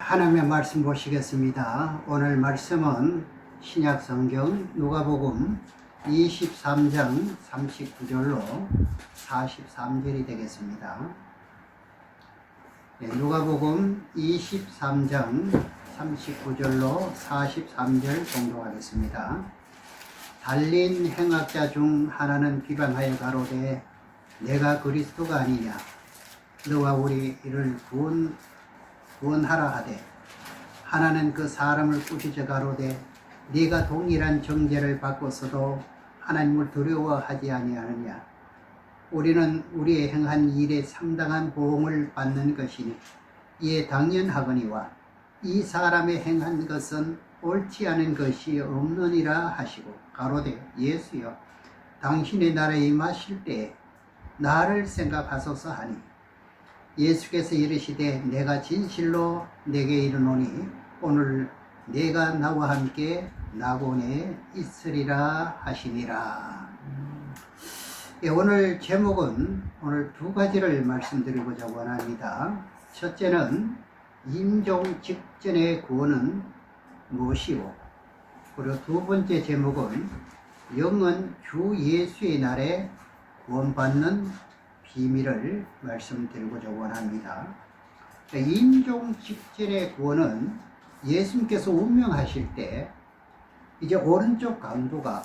하나님의 말씀 보시겠습니다. 오늘 말씀은 신약 성경 누가복음 23장 39절로 43절이 되겠습니다. 누가복음 23장 39절로 43절 공독하겠습니다. 달린 행악자 중 하나는 비방하여 가로되 내가 그리스도가 아니냐 너와 우리를 구원하라 하되 하나는 그 사람을 꾸짖어 가로되 네가 동일한 정죄를 받고서도 하나님을 두려워하지 아니하느냐 우리는 우리의 행한 일에 상당한 보응을 받는 것이니 이에 당연하거니와 이 사람의 행한 것은 옳지 않은 것이 없느니라 하시고 가로되 예수여 당신의 나라에 임하실 때에 나를 생각하소서 하니 예수께서 이르시되 내가 진실로 내게 이르노니 오늘 내가 나와 함께 낙원에 있으리라 하시니라. 오늘 제목은 오늘 두 가지를 말씀드리고자 원합니다. 첫째는 임종 직전의 구원은 무엇이오? 그리고 두 번째 제목은 영은 주 예수의 날에 구원받는 비밀을 말씀드리고자 원합니다. 임종 직전의 구원은 예수님께서 운명하실 때 이제 오른쪽 강도가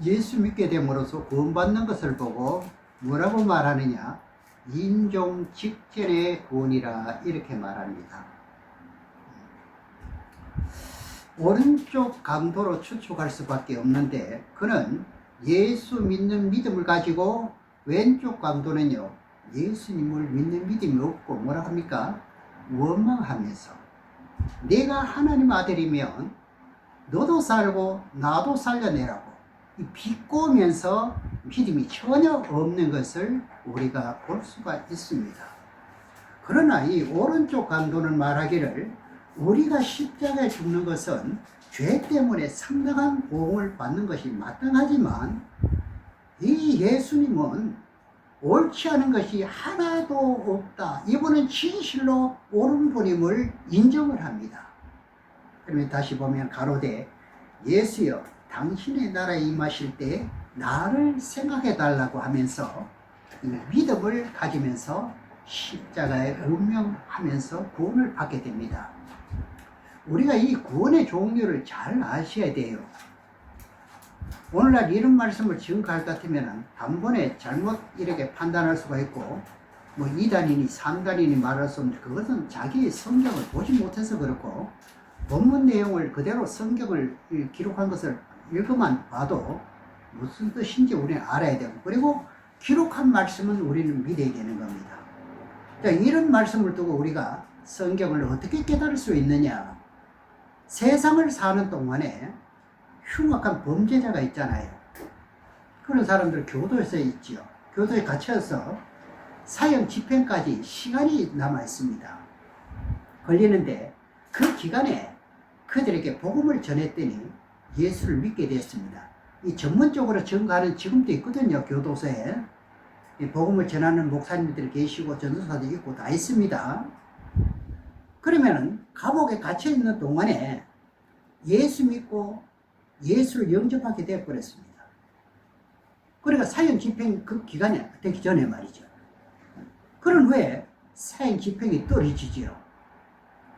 예수 믿게 됨으로써 구원받는 것을 보고 뭐라고 말하느냐? 임종 직전의 구원이라 이렇게 말합니다. 오른쪽 강도로 추측할 수밖에 없는데 그는 예수 믿는 믿음을 가지고 왼쪽 강도는요 예수님을 믿는 믿음이 없고 뭐라 합니까? 원망하면서 내가 하나님 아들이면 너도 살고 나도 살려내라고 비꼬면서 믿음이 전혀 없는 것을 우리가 볼 수가 있습니다. 그러나 이 오른쪽 강도는 말하기를 우리가 십자가에 죽는 것은 죄 때문에 상당한 보응을 받는 것이 마땅하지만 이 예수님은 옳지 않은 것이 하나도 없다. 이분은 진실로 옳은 분임을 인정을 합니다. 그러면 다시 보면 가로되 예수여 당신의 나라에 임하실 때 나를 생각해 달라고 하면서 믿음을 가지면서 십자가에 운명하면서 구원을 받게 됩니다. 우리가 이 구원의 종류를 잘 아셔야 돼요. 오늘날 이런 말씀을 증거할 것 같으면 단번에 잘못 이렇게 판단할 수가 있고 뭐 2단이니 3단이니 말할 수 없는데 그것은 자기의 성경을 보지 못해서 그렇고 본문 내용을 그대로 성경을 기록한 것을 읽어만 봐도 무슨 뜻인지 우리는 알아야 되고 그리고 기록한 말씀은 우리는 믿어야 되는 겁니다. 그러니까 이런 말씀을 두고 우리가 성경을 어떻게 깨달을 수 있느냐? 세상을 사는 동안에 흉악한 범죄자가 있잖아요. 그런 사람들 교도소에 있지요. 교도에 갇혀서 사형 집행까지 시간이 남아 있습니다. 걸리는데 그 기간에 그들에게 복음을 전했더니 예수를 믿게 됐습니다. 이 전문적으로 증거하는 지금도 있거든요. 교도소에 복음을 전하는 목사님들이 계시고 전도사도 있고 다 있습니다. 그러면은 감옥에 갇혀 있는 동안에 예수 믿고 예수를 영접하게 되어버렸습니다. 그러니까 사형 집행 그 기간이 되기 전에 말이죠. 그런 후에 사형 집행이 떨어지지요.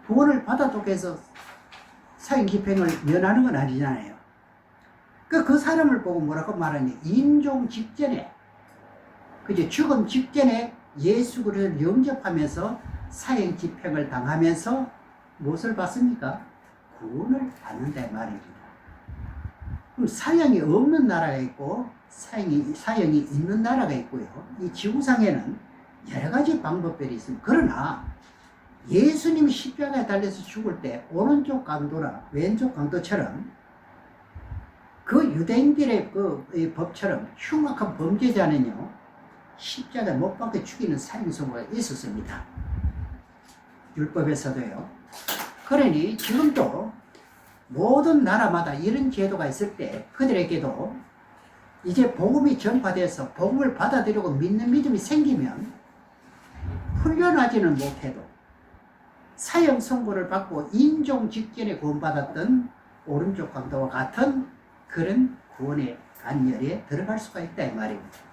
구원을 받아도 해서 사형 집행을 면하는 건 아니잖아요. 그 사람을 보고 뭐라고 말하냐? 임종 직전에, 그죠? 죽음 직전에 예수 그리스도를 영접하면서 사형 집행을 당하면서 무엇을 받습니까? 구원을 받는다 말입니다. 그럼 사형이 없는 나라가 있고 사형이 있는 나라가 있고요. 이 지구상에는 여러 가지 방법들이 있습니다. 그러나 예수님이 십자가에 달려서 죽을 때 오른쪽 강도나 왼쪽 강도처럼 그 유대인들의 그 법처럼 흉악한 범죄자는요 십자가에 못 박혀 죽이는 사형선고가 있었습니다. 율법에서도요. 그러니 지금도 모든 나라마다 이런 제도가 있을 때 그들에게도 이제 복음이 전파돼서 복음을 받아들이고 믿는 믿음이 생기면 훈련하지는 못해도 사형 선고를 받고 임종 직전에 구원받았던 오른쪽 강도와 같은 그런 구원의 간열에 들어갈 수가 있다 이 말입니다.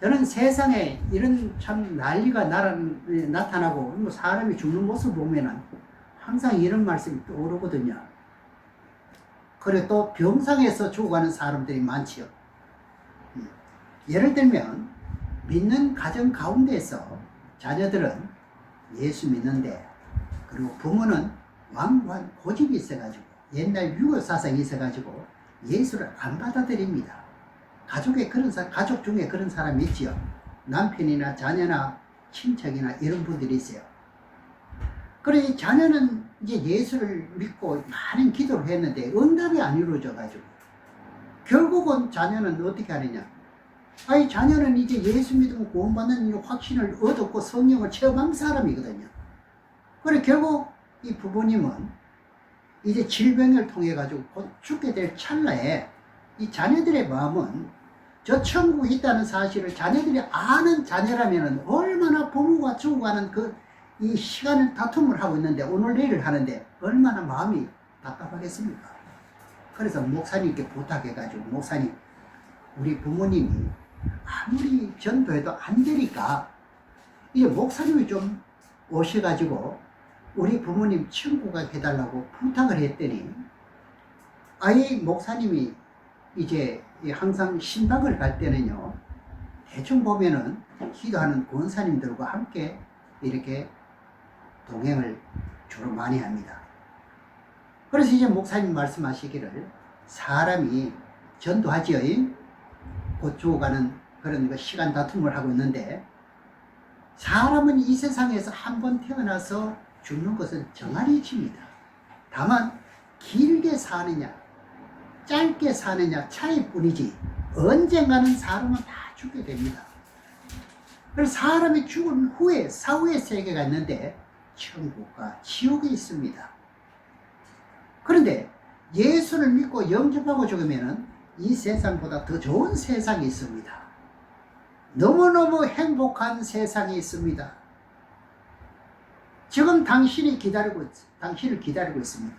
저는 세상에 이런 참 난리가 나타나고 뭐 사람이 죽는 모습을 보면은 항상 이런 말씀이 떠오르거든요. 그리고 또 병상에서 죽어가는 사람들이 많지요. 예를 들면 믿는 가정 가운데서 자녀들은 예수 믿는데, 그리고 부모는 완고한 고집이 있어가지고 옛날 유교 사상이 있어가지고 예수를 안 받아들입니다. 가족 중에 그런 사람이 있지요. 남편이나 자녀나 친척이나 이런 분들이 있어요. 그래 자녀는 이제 예수를 믿고 많은 기도를 했는데 응답이 안 이루어져가지고 결국은 자녀는 어떻게 하느냐? 아니 자녀는 이제 예수 믿으면 구원받는 확신을 얻었고 성령을 체험한 사람이거든요. 그래 결국 이 부모님은 이제 질병을 통해 가지고 곧 죽게 될 찰나에 이 자녀들의 마음은 저 천국이 있다는 사실을 자녀들이 아는 자녀라면 얼마나 부모가 죽어가는 이 시간을 다툼을 하고 있는데 오늘 내일을 하는데 얼마나 마음이 답답하겠습니까? 그래서 목사님께 부탁해가지고 목사님, 우리 부모님이 아무리 전도해도 안 되니까 이제 목사님이 좀 오셔가지고 우리 부모님 천국가 해달라고 부탁을 했더니 아예 목사님이 이제 항상 신방을 갈 때는요 대충 보면은 기도하는 권사님들과 함께 이렇게 동행을 주로 많이 합니다. 그래서 이제 목사님 말씀하시기를 사람이 전도하지요. 곧 죽어가는 그런 시간 다툼을 하고 있는데 사람은 이 세상에서 한 번 태어나서 죽는 것은 정한이칩니다. 다만 길게 사느냐 짧게 사느냐 차이뿐이지 언젠가는 사람은 다 죽게 됩니다. 그래서 사람이 죽은 후에 사후의 세계가 있는데 천국과 지옥이 있습니다. 그런데 예수를 믿고 영접하고 죽으면 이 세상보다 더 좋은 세상이 있습니다. 너무너무 행복한 세상이 있습니다. 지금 당신을 기다리고 있습니다.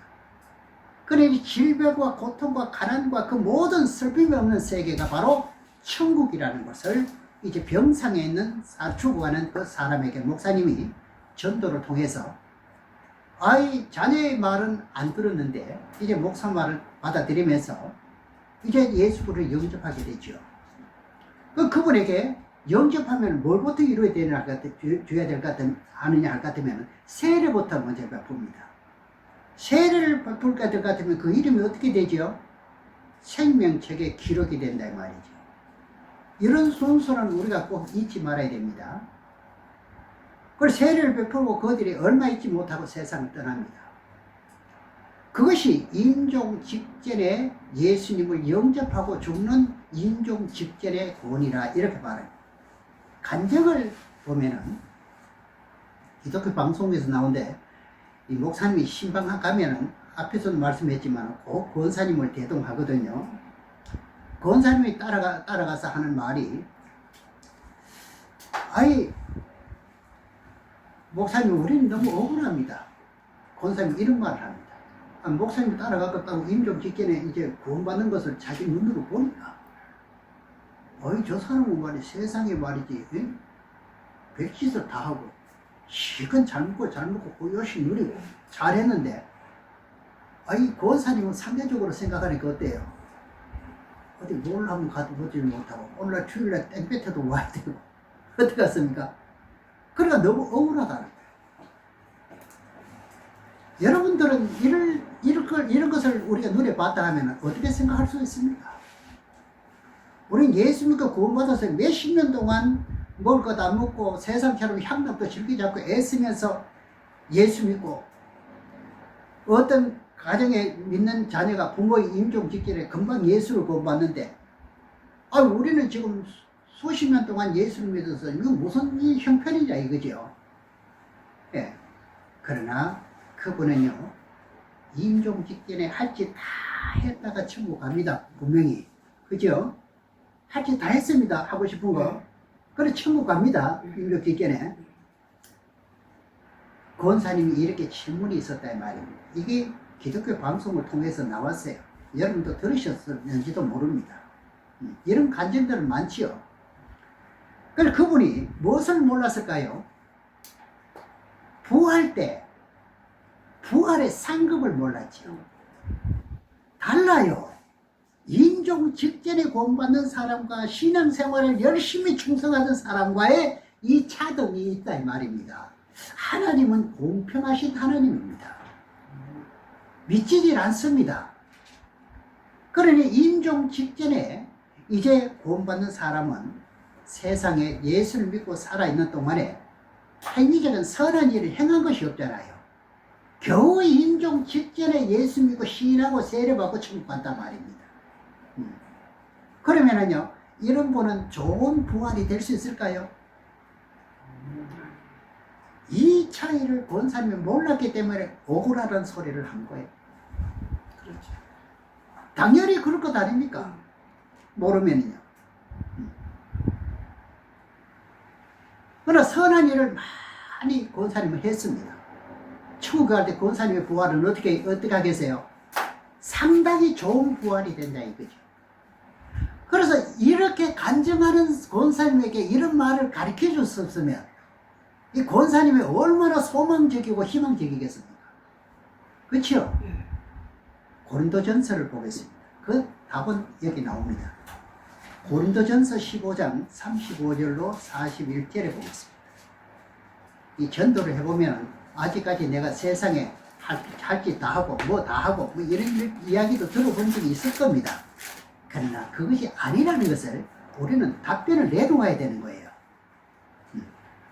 그러니 질병과 고통과 가난과 그 모든 슬픔이 없는 세계가 바로 천국이라는 것을 이제 병상에 있는 죽어가는 그 사람에게 목사님이 전도를 통해서 자녀의 말은 안 들었는데 이제 목사 말을 받아들이면서 이제 예수를 영접하게 되죠. 그분에게 영접하면 뭘부터 이루어야 되느냐 줘야 될 것 같으면 세례부터 먼저 베풉니다. 세례를 베풀 것 같으면 그 이름이 어떻게 되죠? 생명책에 기록이 된다 이 말이죠. 이런 순서는 우리가 꼭 잊지 말아야 됩니다. 그래서 세례를 베풀고 그들이 얼마 있지 못하고 세상을 떠납니다. 그것이 임종 직전에 예수님을 영접하고 죽는 임종 직전의 구원이라 이렇게 말합니다. 간증을 보면은 기독교 방송에서 나오는데 이 목사님이 신방 가면은 앞에서도 말씀했지만 꼭 권사님을 대동하거든요. 권사님이 따라가서 하는 말이 목사님 우리는 너무 억울합니다. 권사님이 이런 말을 합니다. 목사님이 따라가겠다고 임종 직전에 이제 구원받는 것을 자기 눈으로 보니까 저 사람은 말이 세상에 말이지 백짓을 다 하고 실컷 잘 먹고 열심히 누리고 잘했는데 권사님은 상대적으로 생각하니까 어때요? 어디 뭘 하면 가도 보지 못하고 오늘날 주일날 땡볕에도 와야 되고 어떻게 같습니까? 그러니까 너무 억울하다는 거예요. 여러분들은 이런 것을 우리가 눈에 봤다 하면 어떻게 생각할 수 있습니까? 우리는 예수 믿고 구원받아서 몇십 년 동안 먹을 것 안 먹고 세상처럼 향락도 즐기지 않고 애쓰면서 예수 믿고 어떤 가정에 믿는 자녀가 부모의 임종 직전에 금방 예수를 구원받는데 우리는 지금 수십 년 동안 예수를 믿어서 이거 무슨 형편이냐 이거죠. 예. 그러나 그분은요 임종 직전에 할 짓 다 했다가 천국 갑니다. 분명히. 그죠? 할 짓 다 했습니다. 하고 싶은 거. 그래 천국 갑니다. 임종 직전에. 권사님이 이렇게 질문이 있었다 이 말입니다. 이게 기독교 방송을 통해서 나왔어요. 여러분도 들으셨는지도 모릅니다. 이런 간증들은 많지요. 그래서 그분이 무엇을 몰랐을까요? 부활 때 부활의 상급을 몰랐죠. 달라요. 인종 직전에 구원받는 사람과 신앙생활을 열심히 충성하는 사람과의 이 차등이 있다 이 말입니다. 하나님은 공평하신 하나님입니다. 믿지질 않습니다. 그러니 인종 직전에 이제 구원받는 사람은 세상에 예수를 믿고 살아있는 동안에 행위적인 선한 일을 행한 것이 없잖아요. 겨우 인종 직전에 예수 믿고 시인하고 세례받고 천국 간단 말입니다. 그러면은요, 이런 분은 좋은 부활이 될 수 있을까요? 이 차이를 권사님이 몰랐기 때문에 억울하다는 소리를 한 거예요. 그렇죠. 당연히 그럴 것 아닙니까? 모르면요. 그러나 선한 일을 많이 권사님은 했습니다. 천국 갈 때 권사님의 부활은 어떻게 하겠어요? 상당히 좋은 부활이 된다 이거죠. 그래서 이렇게 간증하는 권사님에게 이런 말을 가르쳐 줬었으면 이 권사님이 얼마나 소망적이고 희망적이겠습니까? 그렇죠? 고린도전서를 보겠습니다. 그 답은 여기 나옵니다. 고린도전서 15장 35절로 41절에 보겠습니다. 이 전도를 해보면 아직까지 내가 세상에 할 짓 다 하고 뭐 다 하고 뭐 이런 이야기도 들어본 적이 있을 겁니다. 그러나 그것이 아니라는 것을 우리는 답변을 내놓아야 되는 거예요.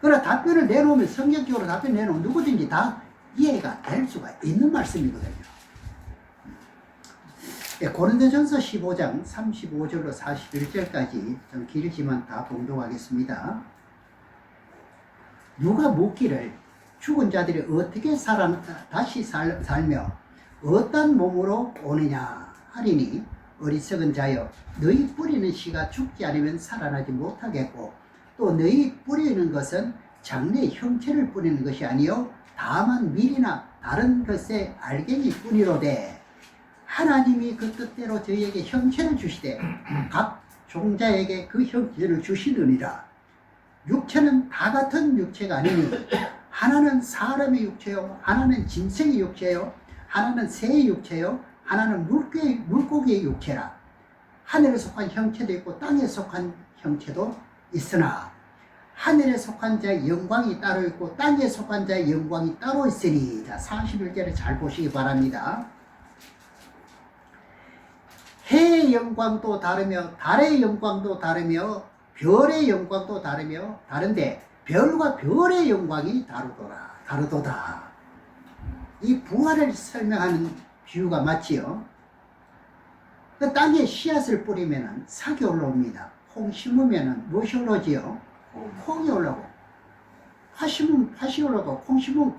그러나 답변을 내놓으면 성경적으로 답변 내놓으면 누구든지 다 이해가 될 수가 있는 말씀이거든요. 고린도전서 15장 35절로 41절까지 좀 길지만 다 봉독하겠습니다. 누가 묻기를 죽은 자들이 어떻게 다시 살며 어떤 몸으로 오느냐 하리니 어리석은 자여 너희 뿌리는 씨가 죽지 않으면 살아나지 못하겠고 또 너희 뿌리는 것은 장래 형체를 뿌리는 것이 아니요 다만 밀이나 다른 것의 알갱이 뿐이로되 하나님이 그 뜻대로 저희에게 형체를 주시되 각 종자에게 그 형체를 주시느니라. 육체는 다 같은 육체가 아니니 하나는 사람의 육체요 하나는 짐승의 육체요 하나는 새의 육체요 하나는 물고기의 육체라. 하늘에 속한 형체도 있고 땅에 속한 형체도 있으나 하늘에 속한 자의 영광이 따로 있고 땅에 속한 자의 영광이 따로 있으니. 자, 41절에 잘 보시기 바랍니다. 해의 영광도 다르며 달의 영광도 다르며 별의 영광도 다른데 별과 별의 영광이 다르도다. 이 부활을 설명하는 비유가 맞지요? 그 땅에 씨앗을 뿌리면 삭이 올라옵니다. 콩 심으면 무엇이 올라오지요? 콩이 올라오고, 파 심으면 팥이 올라오고, 콩 심으면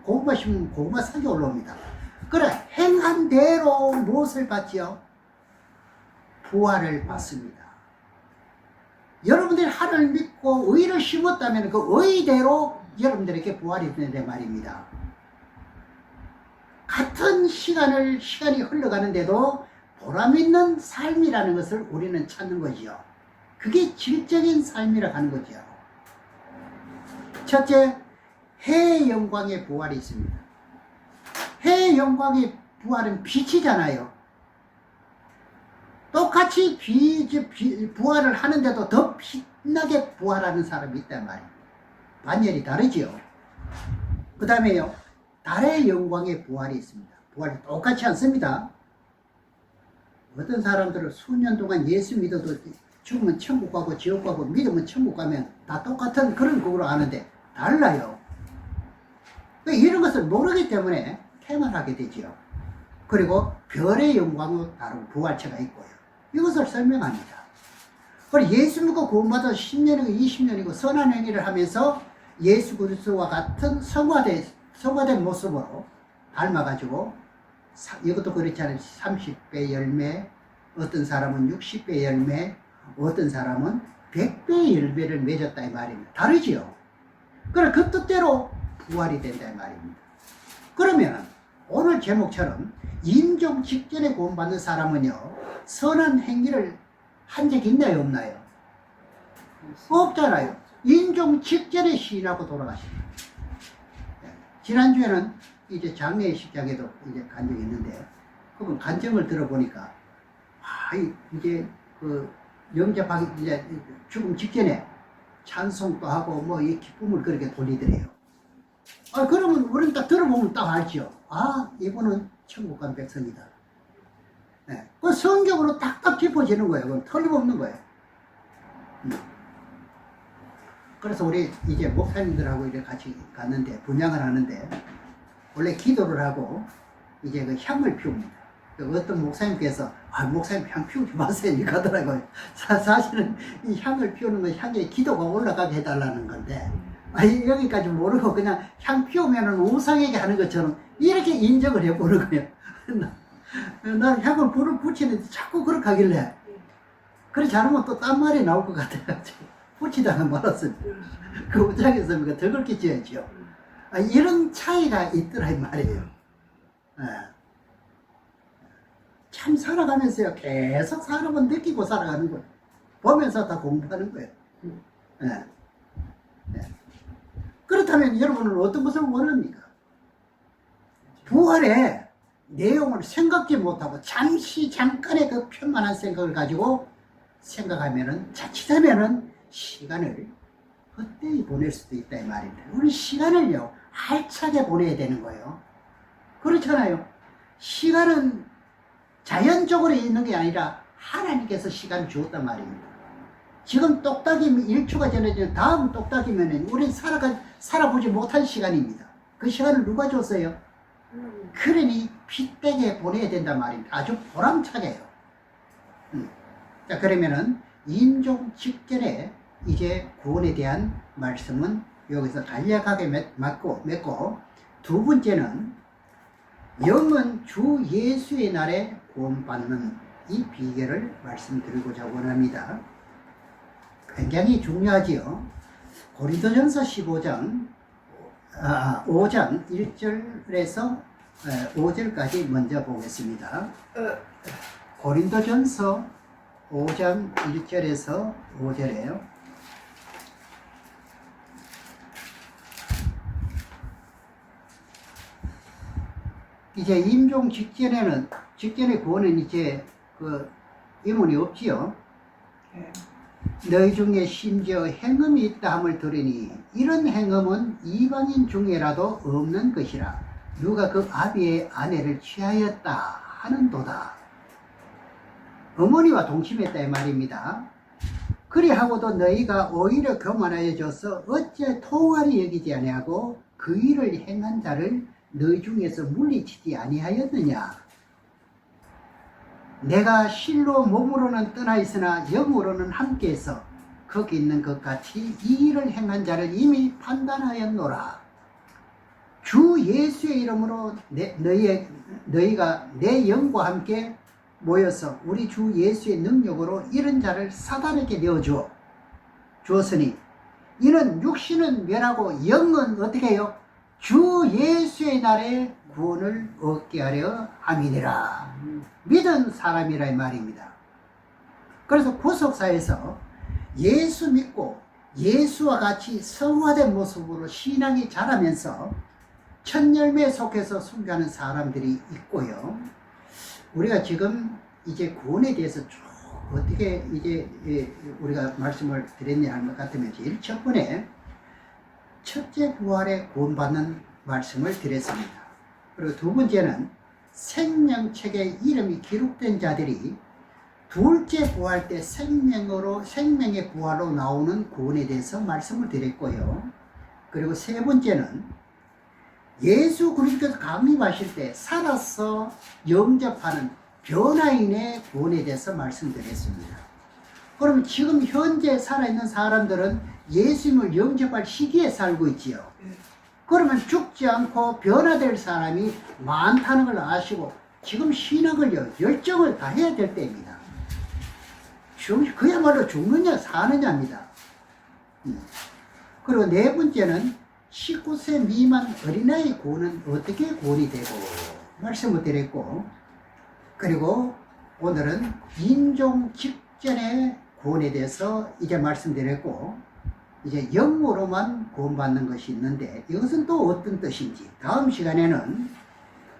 고구마 심으면 고구마 삭이 올라옵니다. 그래, 행한 대로 무엇을 받지요? 부활을 받습니다. 여러분들이 하나님을 믿고 의를 심었다면 그 의대로 여러분들에게 부활이 되는데 말입니다. 같은 시간이 흘러가는데도 보람있는 삶이라는 것을 우리는 찾는 거지요. 그게 질적인 삶이라고 하는 거죠. 첫째, 해의 영광의 부활이 있습니다. 해의 영광의 부활은 빛이잖아요. 똑같이 부활을 하는데도 더 빛나게 부활하는 사람이 있단 말입니다. 반열이 다르지요. 그 다음에요, 달의 영광의 부활이 있습니다. 부활이 똑같지 않습니다. 어떤 사람들은 수년 동안 예수 믿어도 죽으면 천국 가고 지옥 가고 믿으면 천국 가면 다 똑같은 그런 거로 아는데 달라요. 이런 것을 모르기 때문에 태만하게 되지요. 그리고 별의 영광으로 다른 부활체가 있고요. 이것을 설명합니다. 그리고 예수 믿고 구원받아 10년이고 20년이고 선한 행위를 하면서 예수 그리스도와 같은 성화된 모습으로 닮아가지고, 이것도 그렇잖아요. 30배 열매, 어떤 사람은 60배 열매, 어떤 사람은 100배의 열매를 맺었다 이 말입니다. 다르지요. 그래 그 뜻대로 부활이 된다 이 말입니다. 그러면 오늘 제목처럼 임종 직전에 구원받는 사람은요, 선한 행위를 한 적이 있나요, 없나요? 없잖아요. 임종 직전에 시인하고 돌아가십니다. 지난주에는 이제 장례 식장에도 이제 간 적이 있는데, 그분 간증을 들어보니까, 이제 그 영접하기, 이제 죽음 직전에 찬송도 하고 뭐 이 기쁨을 그렇게 돌리더래요. 그러면 우리는 딱 들어보면 딱 알죠. 이분은 천국 간 백성이다. 네. 그 성경으로 딱딱 짚어지는 거예요. 그건 틀림없는 거예요. 그래서 우리 이제 목사님들하고 이제 같이 갔는데, 분양을 하는데, 원래 기도를 하고, 이제 그 향을 피웁니다. 어떤 목사님께서, 목사님 향 피우지 마세요. 이렇게 하더라고요. 사실은 이 향을 피우는 건 향에 기도가 올라가게 해달라는 건데, 여기까지 모르고 그냥 향 피우면은 우상에게 하는 것처럼 이렇게 인정을 해보는 거예요. 난 향을 불을 붙이는데 자꾸 그렇게 하길래, 그래 잘하면 또 딴 말이 나올 것 같아가지고 붙이다가 말았습니다. 그 입장에서 더 그렇게 지어야죠. 이런 차이가 있더라 이 말이에요. 참 살아가면서요, 계속 사람은 느끼고 살아가는 거예요. 보면서 다 공부하는 거예요. 그렇다면 여러분은 어떤 것을 원합니까? 부활의 내용을 생각지 못하고 잠깐의 그 편만한 생각을 가지고 생각하면은, 자칫하면은 시간을 헛되이 보낼 수도 있다 이 말입니다. 우리 시간을요, 알차게 보내야 되는 거예요. 그렇잖아요. 시간은 자연적으로 있는 게 아니라 하나님께서 시간을 주었단 말입니다. 지금 똑딱이면 1초가 지나면 다음 똑딱이면 우리는 살아보지 못한 시간입니다. 그 시간을 누가 줬어요? 그러니 핏되게 보내야 된단 말입니다. 아주 보람차게요. 자, 그러면은 임종 직전에 이제 구원에 대한 말씀은 여기서 간략하게 맺고, 두 번째는 영은 주 예수의 날에 구원받는 이 비결을 말씀드리고자 원합니다. 굉장히 중요하지요. 고린도전서 15장 5장 1절에서 5절까지 먼저 보겠습니다. 고린도전서 5장 1절에서 5절에요. 이제 임종 직전의 구원은 이제 그 의문이 없지요. 너희 중에 심지어 행음이 있다 함을 들으니 이런 행음은 이방인 중에라도 없는 것이라. 누가 그 아비의 아내를 취하였다 하는도다. 어머니와 동침했다 이 말입니다. 그리하고도 너희가 오히려 교만하여져서 어찌 통할이 여기지 아니하고 그 일을 행한 자를 너희 중에서 물리치지 아니하였느냐. 내가 실로 몸으로는 떠나 있으나 영으로는 함께해서 거기 있는 것 같이 이 일을 행한 자를 이미 판단하였노라. 주 예수의 이름으로 너희가 내 영과 함께 모여서 우리 주 예수의 능력으로 이런 자를 사단에게 주었으니 이는 육신은 멸하고 영은 어떻게 해요? 주 예수의 날에 구원을 얻게 하려 함이니라. 믿은 사람이라 이 말입니다. 그래서 구속사에서 예수 믿고 예수와 같이 성화된 모습으로 신앙이 자라면서 첫 열매에 속해서 순교하는 사람들이 있고요. 우리가 지금 이제 구원에 대해서 쭉 어떻게 이제 우리가 말씀을 드렸냐 할 것 같으면 제일 첫 번에 첫째 부활에 구원받는 말씀을 드렸습니다. 그리고 두 번째는 생명책에 이름이 기록된 자들이 둘째 부활 때 생명의 부활로 나오는 구원에 대해서 말씀을 드렸고요. 그리고 세 번째는 예수 그리스도께서 강림하실 때 살아서 영접하는 변화인의 구원에 대해서 말씀드렸습니다. 그럼 지금 현재 살아있는 사람들은 예수님을 영접할 시기에 살고 있지요. 그러면 죽지 않고 변화될 사람이 많다는 걸 아시고 지금 신앙을요, 열정을 다해야 될 때입니다. 그야말로 죽느냐 사느냐입니다. 그리고 네 번째는 19세 미만 어린아이 구원은 어떻게 구원이 되고 말씀을 드렸고, 그리고 오늘은 임종 직전의 구원에 대해서 이제 말씀드렸고, 이제 영으로만 구원받는 것이 있는데 이것은 또 어떤 뜻인지 다음 시간에는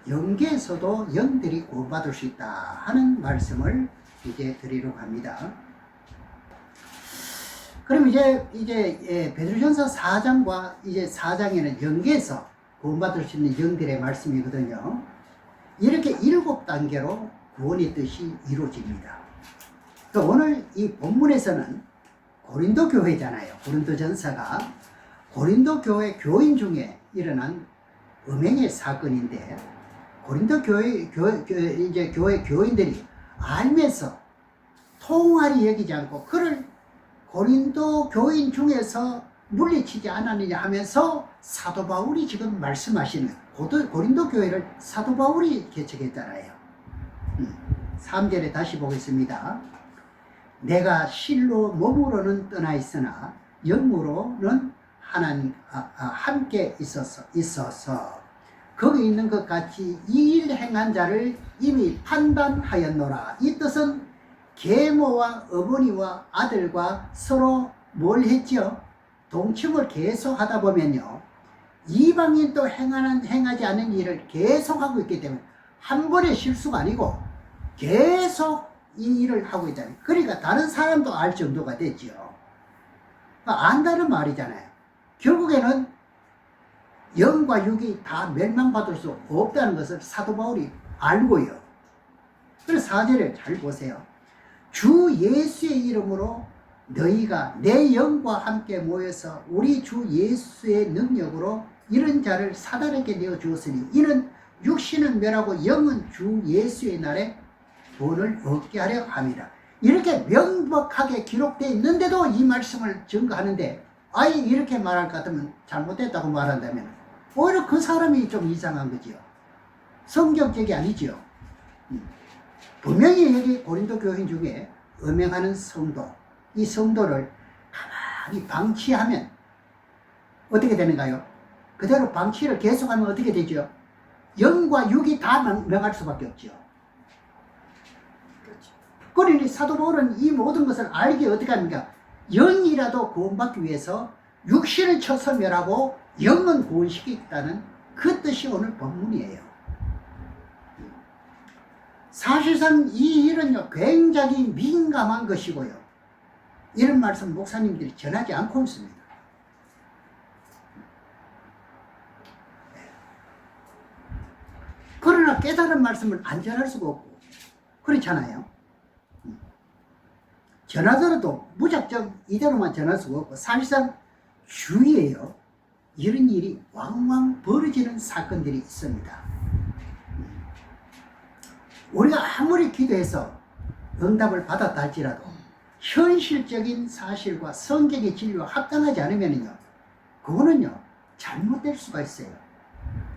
영계에서도 영들이 구원받을 수 있다 하는 말씀을 이제 드리려고 합니다. 그럼 이제 베드로전서 4장과 이제 4장에는 영계에서 구원받을 수 있는 영들의 말씀이거든요. 이렇게 7단계로 구원의 뜻이 이루어집니다. 또 오늘 이 본문에서는 고린도 교회잖아요. 고린도 전서가 고린도 교회 교인 중에 일어난 음행의 사건인데, 고린도 교회 교인들이 알면서 통할이 여기지 않고 그를 고린도 교인 중에서 물리치지 않았느냐 하면서 사도 바울이 지금 말씀하시는 고린도 교회를 사도 바울이 개척했잖아요. 3절에 다시 보겠습니다. 내가 실로 몸으로는 떠나 있으나 영으로는 하나님 함께 있어서 거기 있는 것 같이 이 일 행한 자를 이미 판단하였노라. 이 뜻은 계모와 어머니와 아들과 서로 뭘 했죠? 동침을 계속 하다 보면요, 이방인도 행하지 않은 일을 계속하고 있기 때문에 한 번의 실수가 아니고 계속 이 일을 하고 있잖아요. 그러니까 다른 사람도 알 정도가 됐죠. 안다는 말이잖아요. 결국에는 영과 육이 다 멸망받을 수 없다는 것을 사도 바울이 알고요. 그래서 4절에 잘 보세요. 주 예수의 이름으로 너희가 내 영과 함께 모여서 우리 주 예수의 능력으로 이런 자를 사단에게 내어 주었으니 이는 육신은 멸하고 영은 주 예수의 날에 돈을 얻게 하려 합니다. 이렇게 명백하게 기록되어 있는데도 이 말씀을 증거하는데, 아예 이렇게 말할 것 같으면 잘못됐다고 말한다면 오히려 그 사람이 좀 이상한 거지요. 성경적이 아니지요. 분명히 여기 고린도 교인 중에 음행하는 성도, 이 성도를 가만히 방치하면 어떻게 되는가요? 그대로 방치를 계속하면 어떻게 되죠? 영과 육이 다 명할 수밖에 없죠. 그러니 사도 바울은 이 모든 것을 알게 어떻게 합니까? 영이라도 구원받기 위해서 육신을 쳐서 멸하고 영은 구원시키겠다는 그 뜻이 오늘 본문이에요. 사실상 이 일은요, 굉장히 민감한 것이고요. 이런 말씀 목사님들이 전하지 않고 있습니다. 그러나 깨달은 말씀을 안 전할 수가 없고 그렇잖아요. 전하더라도 무작정 이대로만 전할 수가 없고, 사실상 주위에요, 이런 일이 왕왕 벌어지는 사건들이 있습니다. 우리가 아무리 기도해서 응답을 받았다 할지라도 현실적인 사실과 성경의 진리와 합당하지 않으면요, 그거는요 잘못될 수가 있어요.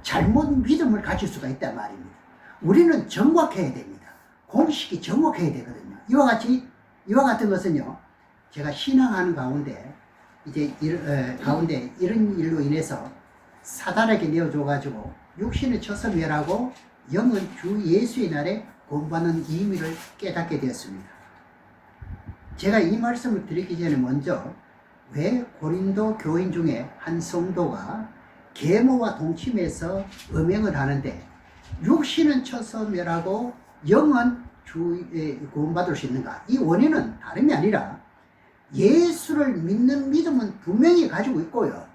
잘못 믿음을 가질 수가 있단 말입니다. 우리는 정확해야 됩니다. 공식이 정확해야 되거든요. 이와 같은 것은요, 제가 신앙하는 가운데 이런 일로 인해서 사단에게 내어줘가지고 육신을 쳐서 멸하고 영은 주 예수의 날에 구원받는 의미를 깨닫게 되었습니다. 제가 이 말씀을 드리기 전에 먼저 왜 고린도 교인 중에 한 성도가 계모와 동침해서 음행을 하는데 육신은 쳐서 멸하고 영은 주에 구원받을 수 있는가? 이 원인은 다름이 아니라 예수를 믿는 믿음은 분명히 가지고 있고요.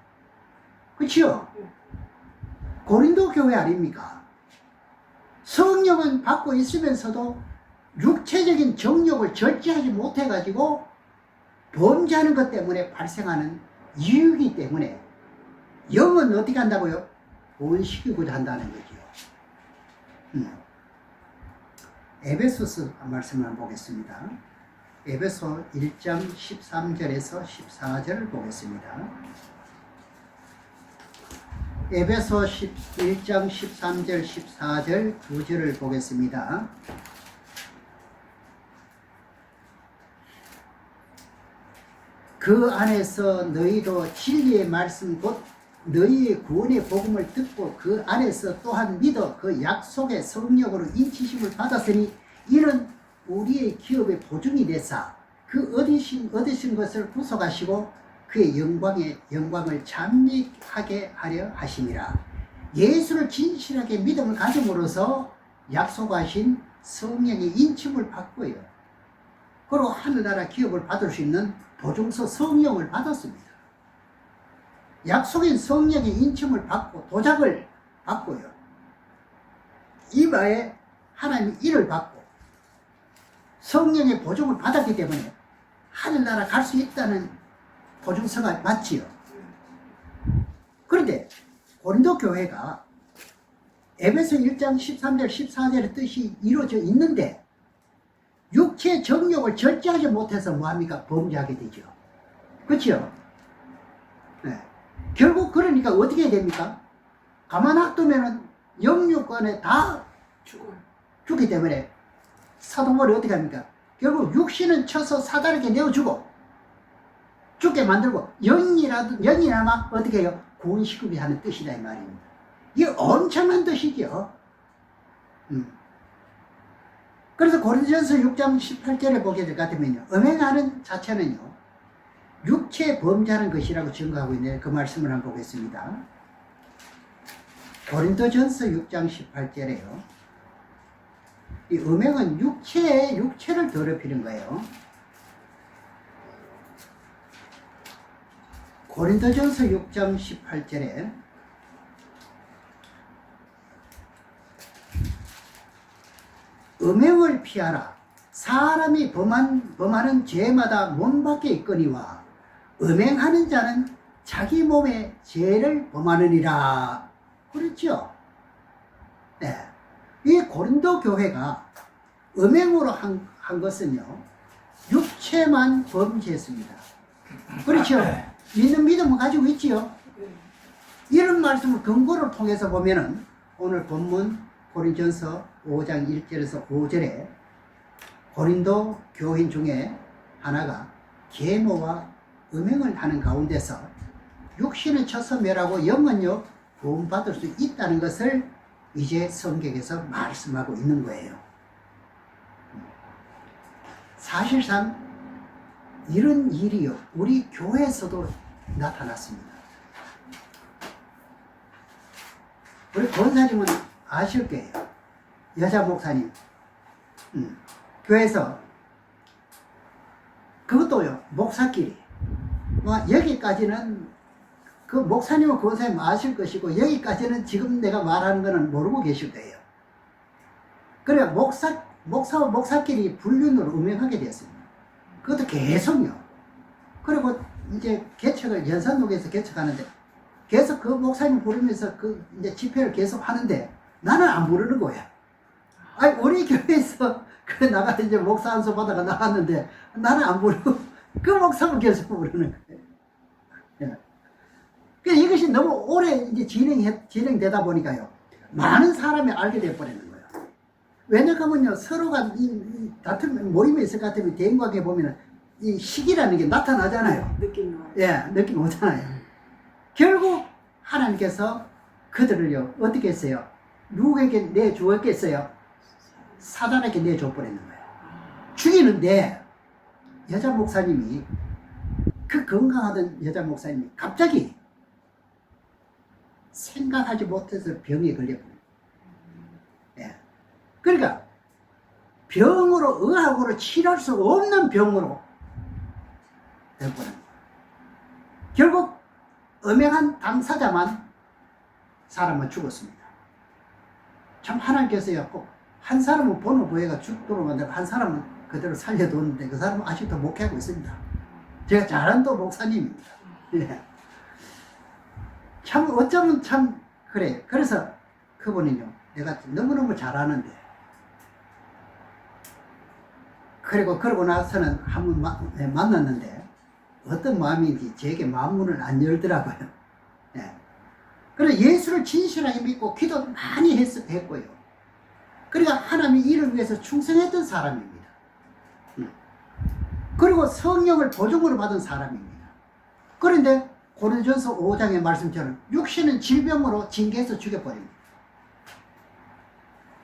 그렇죠? 고린도 교회 아닙니까? 성령은 받고 있으면서도 육체적인 정욕을 절제하지 못해가지고 범죄하는 것 때문에 발생하는 이유이기 때문에 영은 어떻게 한다고요? 구원시키고자 한다는 거죠. 에베소서 말씀을 한번 보겠습니다. 에베소 1장 13절에서 14절을 보겠습니다. 에베소 1장 13절 14절 두 절을 보겠습니다. 그 안에서 너희도 진리의 말씀 곧 너희의 구원의 복음을 듣고 그 안에서 또한 믿어 그 약속의 성령으로 인치심을 받았으니 이는 우리의 기업의 보증이 되사 그 얻으신 것을 구속하시고 그의 영광을 잠익하게 하려 하심이라. 예수를 진실하게 믿음을 가짐으로써 약속하신 성령의 인침을 받고요. 그리고 하늘나라 기업을 받을 수 있는 보증서 성령을 받았습니다. 약속인 성령의 인침을 받고 도장을 받고요. 이마에 하나님의 일을 받고 성령의 보증을 받았기 때문에 하늘나라 갈 수 있다는 보증서가 맞지요. 그런데 고린도 교회가 에베소 1장 13절 14절의 뜻이 이루어져 있는데 육체의 정욕을 절제하지 못해서 뭐합니까? 범죄하게 되죠. 그렇죠? 네. 결국 그러니까 어떻게 됩니까? 가만 놔두면은 영육간에 다 죽기 때문에 사도 바울이 어떻게 합니까? 결국 육신은 쳐서 사단에게 내어주고 죽게 만들고 영이나마 어떻게 해요? 구원시키게 하는 뜻이다 이 말입니다. 이게 엄청난 뜻이죠. 그래서 고린도전서 6장 18절에 보게 될 것 같으면요, 음행하는 자체는요 육체에 범죄하는 것이라고 증거하고 있는데 그 말씀을 한번 보겠습니다. 고린도전서 6장 18절에요, 이 음행은 육체를 더럽히는 거예요. 고린도전서 6장 18절에 음행을 피하라. 사람이 범하는 죄마다 몸 밖에 있거니와 음행하는 자는 자기 몸에 죄를 범하느니라. 그렇죠? 네. 이 고린도 교회가 음행으로 한 것은요, 육체만 범죄했습니다. 그렇죠? 믿음을 가지고 있지요. 이런 말씀을 근거를 통해서 보면은 오늘 본문 고린도전서 5장 1절에서 5절에 고린도 교인 중에 하나가 계모와 음행을 하는 가운데서 육신은 쳐서 멸하고 영은요 구원받을 수 있다는 것을 이제 성경에서 말씀하고 있는 거예요. 사실상 이런 일이요 우리 교회에서도 나타났습니다. 우리 권사님은 아실 거예요. 여자 목사님 교회에서 그것도요 목사끼리 여기까지는 그 목사님은 권사님 아실 것이고 여기까지는 지금 내가 말하는 거는 모르고 계실 거예요. 그래 목사와 목사끼리 불륜으로 음행하게 됐습니다. 그것도 계속요. 그리고 이제 개척을 연산동에서 개척하는데 계속 그 목사님 부르면서 그 이제 집회를 계속 하는데 나는 안 부르는 거야. 아니 우리 교회에서 그 나가 이제 목사 안수 받아가 나갔는데 나는 안 부르고 그 목사만 계속 부르는 거예요. 예. 그러니까 이것이 너무 오래 이제 진행되다 보니까요 많은 사람이 알게 돼 버리는 거예요. 왜냐하면요 서로가 이 같은 모임에 있을 것 같으면 대인관계 보면은 이 시기라는 게 나타나잖아요. 느낌 오잖아요. 결국 하나님께서 그들을요 어떻게 했어요? 누구에게 내주었겠어요? 사단에게 내줘버리는 거예요. 죽이는데 여자 목사님이 그 건강하던 여자 목사님이 갑자기 생각하지 못해서 병에 걸려버려요. 예. 그러니까 병으로 의학으로 치료할 수 없는 병으로 되어버린 거예요. 결국 음행한 당사자만 사람은 죽었습니다. 참 하나님께서요 꼭 한 사람은 번호 보여가 죽도록 만들고 한 사람은 그대로 살려뒀는데 그 사람은 아직도 목회하고 있습니다. 제가 잘 아는 또 목사님입니다. 예. 참 어쩌면 참 그래. 그래서 그분은요 내가 너무너무 잘 아는데 그리고 그러고 나서는 한 번 만났는데 어떤 마음인지 제게 마음문을 안 열더라고요. 예. 그래서 예수를 진실하게 믿고 기도 많이 했고요. 그러니까 하나님의 일을 위해서 충성했던 사람입니다. 그리고 성령을 보증으로 받은 사람입니다. 그런데 고린도전서 5장의 말씀처럼 육신은 질병으로 징계해서 죽여버립니다.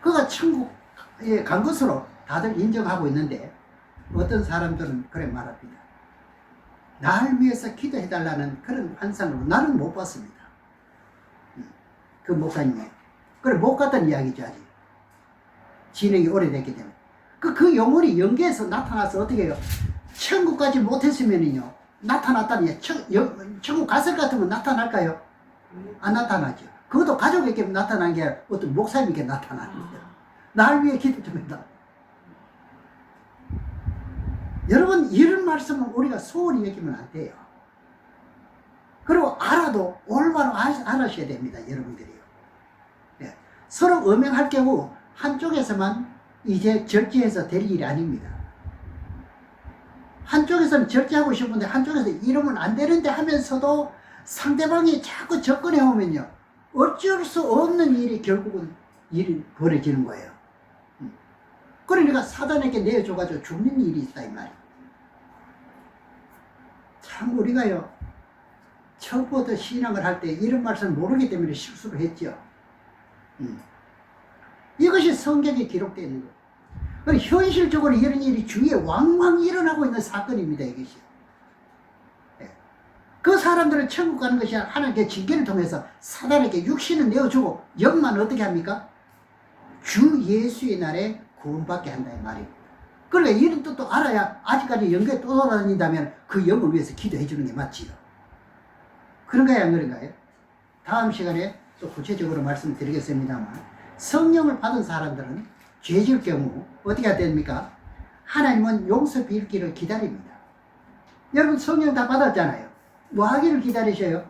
그가 천국에 간 것으로 다들 인정하고 있는데 어떤 사람들은 그래 말합니다. 날 위해서 기도해달라는 그런 환상으로 나는 못 봤습니다. 그 목사님이. 그래 못 갔다는 이야기죠 아직. 진행이 오래됐기 때문에. 그 영혼이 연계해서 나타나서 어떻게 해요? 천국까지 못했으면요 나타났다니 천국 갔을 것 같으면 나타날까요? 안 나타나죠. 그것도 가족에게 나타난 게 아니라 어떤 목사님에게 나타납니다. 날 위해 기도합니다. 여러분 이런 말씀은 우리가 소홀히 여기면 안 돼요. 그리고 알아도 올바로 알아셔야 됩니다. 여러분들이요. 네. 서로 음행할 경우 한쪽에서만 이제 절제해서 될 일이 아닙니다. 한쪽에서는 절제하고 싶은데 한쪽에서 이러면 안 되는데 하면서도 상대방이 자꾸 접근해 오면요 어쩔 수 없는 일이 결국은 일이 벌어지는 거예요. 그러니까 사단에게 내어줘가지고 죽는 일이 있다 이 말이에요. 참 우리가요 처음부터 신앙을 할 때 이런 말씀을 모르기 때문에 실수를 했죠. 이것이 성경에 기록되어 있는 거예요. 현실적으로 이런 일이 주위에 왕왕 일어나고 있는 사건입니다. 이것이. 그 사람들은 천국 가는 것이 하나님의 징계를 통해서 사단에게 육신을 내어주고 영만 어떻게 합니까? 주 예수의 날에 구원받게 한다 이 말이에요. 그러니까 이런 뜻도 알아야 아직까지 영계에 또 돌아다닌다면 그 영을 위해서 기도해 주는 게 맞지요. 그런가요 안 그런가요? 다음 시간에 또 구체적으로 말씀드리겠습니다만 성령을 받은 사람들은 죄질 경우 어떻게 해야 됩니까? 하나님은 용서 빌기를 기다립니다. 여러분 성령 다 받았잖아요. 뭐 하기를 기다리셔요?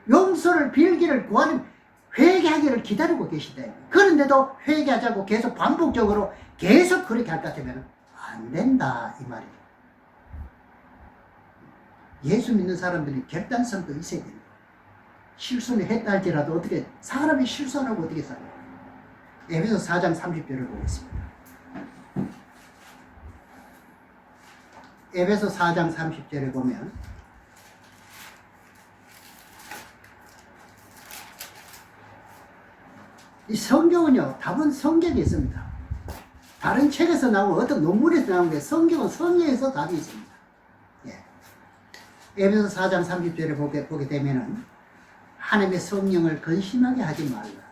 용서를 빌기를 구하는 회개하기를 기다리고 계시다. 그런데도 회개하자고 계속 반복적으로 계속 그렇게 할 것 같으면 안 된다 이 말이에요. 예수 믿는 사람들이 결단성도 있어야 됩니다. 실수를 했다 할지라도 어떻게 사람이 실수 안 하고 어떻게 살아요? 에베소 4장 30절을 보겠습니다. 에베소 4장 30절에 보면 이 성경은요 답은 성경에 있습니다. 다른 책에서 나오고 어떤 논문에서 나오는 게 성경은 성경에서 답이 있습니다. 예. 에베소 4장 30절에 보게 되면은 하나님의 성령을 근심하게 하지 말라.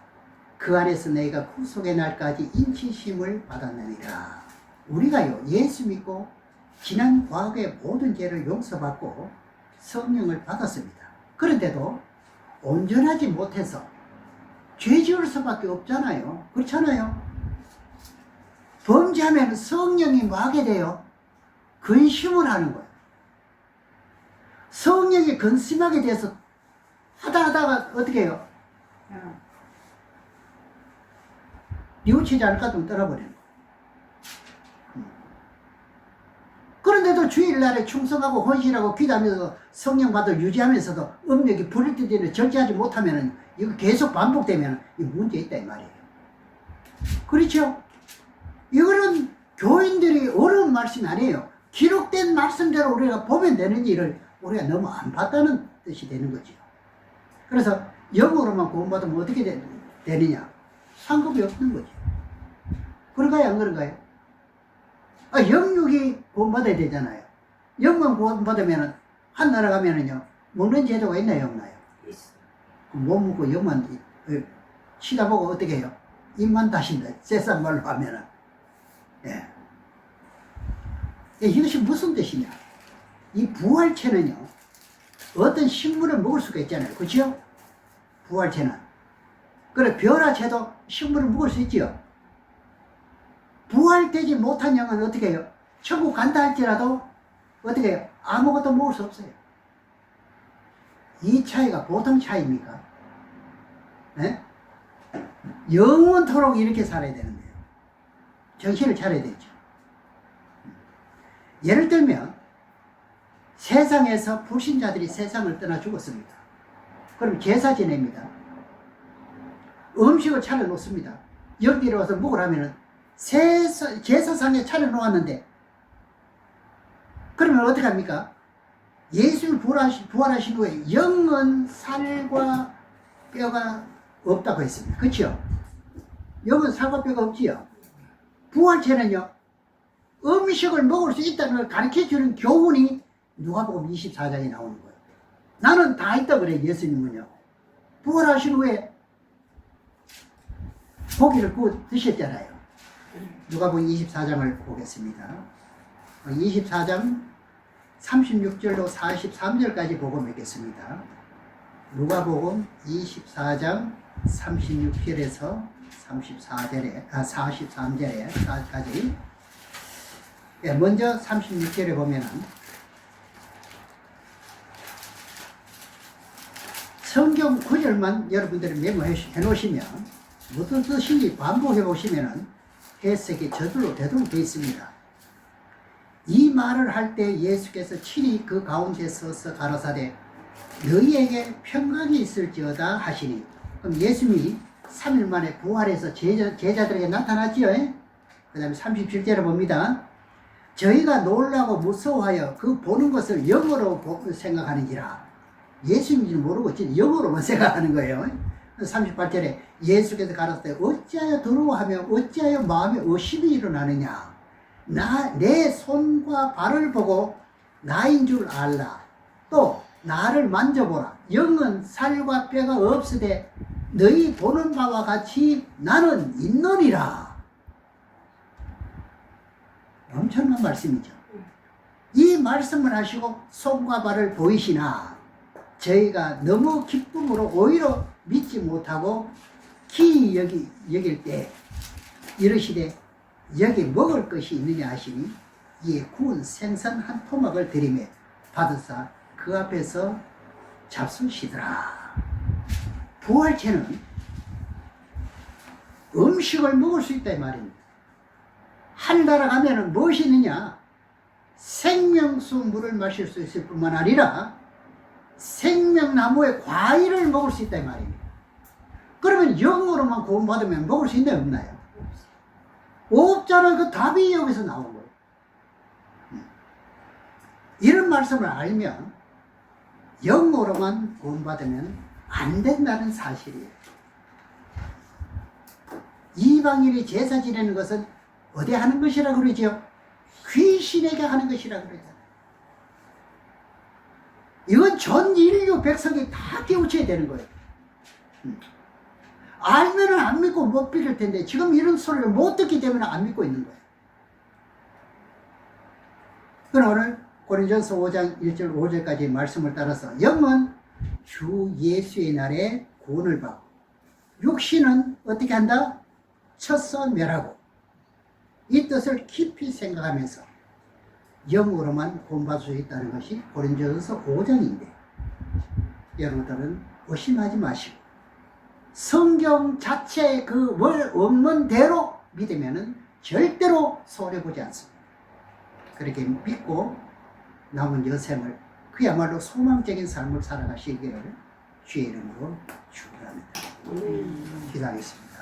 그 안에서 너희가 구속의 날까지 인치심을 받았느니라. 우리가요 예수 믿고 지난 과거의 모든 죄를 용서받고 성령을 받았습니다. 그런데도 온전하지 못해서 죄 지을 수밖에 없잖아요. 그렇잖아요. 범죄하면 성령이 뭐 하게 돼요? 근심을 하는 거예요. 성령이 근심하게 돼서 하다가 어떻게 해요? 뉘우치지 않을까 좀 떠나버리는 거예요. 그런데도 주일날에 충성하고 헌신하고 기도하면서 성령 받을 유지하면서도 음력이 부릴 때 되는 절제하지 못하면 이거 계속 반복되면 이 문제 있다 이 말이에요. 그렇죠? 이거는 교인들이 어려운 말씀이 아니에요. 기록된 말씀대로 우리가 보면 되는 일을 우리가 너무 안 봤다는 뜻이 되는 거죠. 그래서 영어로만 구원받으면 어떻게 되느냐? 상급이 없는 거죠. 그런가요 안 그런가요? 영육이 구원받아야 되잖아요. 영만 구원받으면 한 나라 가면은요 먹는 제도가 있나요 없나요? 있어. 못 먹고 영만 치다보고 어떻게 해요? 입만 다신다. 세상 말로 하면은. 예. 이것이 무슨 뜻이냐? 이 부활체는요 어떤 식물을 먹을 수가 있잖아요. 그렇죠? 부활체는. 그래 벼라체도 식물을 먹을 수 있지요. 부활되지 못한 영은 어떻게 해요? 천국 간다 할지라도 어떻게 해요? 아무것도 먹을 수 없어요. 이 차이가 보통 차이입니까? 네? 영원토록 이렇게 살아야 되는데요. 정신을 차려야 되죠. 예를 들면 세상에서 불신자들이 세상을 떠나 죽었습니다. 그럼 제사 지냅니다. 음식을 차려놓습니다. 여기로 와서 먹으라면은 제사상에 차려놓았는데 그러면 어떻게 합니까? 예수를 부활하신 후에 영은 살과 뼈가 없다고 했습니다. 그렇죠? 영은 살과 뼈가 없지요. 부활체는요, 음식을 먹을 수 있다는 걸 가르쳐주는 교훈이 누가복음 24장에 나오는 거예요. 나는 다 있다 그래. 예수님은요, 부활하신 후에 고기를 구워 드셨잖아요. 누가복음 24장을 보겠습니다. 24장 36절로 43절까지 보고 맺겠습니다. 누가복음 24장 36절에서 43절에까지. 먼저 36절에 보면은 성경 구절만 여러분들이 메모해 놓으시면 무슨 뜻인지 반복해 보시면은 해석이 저절로 되도록 되어 있습니다. 이 말을 할 때 예수께서 친히 그 가운데 서서 가라사대 너희에게 평강이 있을지어다 하시니. 그럼 예수님이 3일 만에 부활해서 제자들에게 나타났지요. 그 다음에 37절에 봅니다. 저희가 놀라고 무서워하여 그 보는 것을 영어로 생각하는지라. 예수님인지 모르고 진짜 영어로만 생각하는 거예요. 38절에 예수께서 가라사대 어찌하여 두려워하며 어찌하여 마음에 의심이 일어나느냐. 내 손과 발을 보고 나인 줄 알라. 또 나를 만져보라. 영은 살과 뼈가 없으되 너희 보는 바와 같이 나는 있노니라. 엄청난 말씀이죠. 이 말씀을 하시고 손과 발을 보이시나 저희가 너무 기쁨으로 오히려 믿지 못하고 기이 여길 때 이르시되 여기 먹을 것이 있느냐 하시니 이에 구운 생선 한 토막을 들이매 받으사 그 앞에서 잡수시더라. 부활체는 음식을 먹을 수 있다 이 말입니다. 하늘나라 가면은 무엇이 있느냐? 생명수 물을 마실 수 있을 뿐만 아니라 생명나무의 과일을 먹을 수 있다 이 말입니다. 그러면 영으로만 구원받으면 먹을 수 있나요 없나요? 없잖아요. 그 답이 여기서 나온 거예요. 이런 말씀을 알면 영으로만 구원받으면 안 된다는 사실이에요. 이방인이 제사 지내는 것은 어디 하는 것이라고 그러죠? 귀신에게 하는 것이라고 그러잖아요. 이건 전 인류 백성이 다 깨우쳐야 되는 거예요. 알면은 안 믿고 못 빌릴 텐데 지금 이런 소리를 못 듣기 때문에 안 믿고 있는 거예요. 그럼 오늘 고린도전서 5장 1절 5절까지 말씀을 따라서 영은 주 예수의 날에 구원을 받고 육신은 어떻게 한다? 쳐서 멸하고. 이 뜻을 깊이 생각하면서 영으로만 구원받을 수 있다는 것이 고린도전서 5장인데 여러분들은 의심하지 마시고 성경 자체의 그 원문대로 믿으면은 절대로 손해보지 않습니다. 그렇게 믿고 남은 여생을 그야말로 소망적인 삶을 살아가시기를 주의 이름으로 축원합니다. 기도하겠습니다.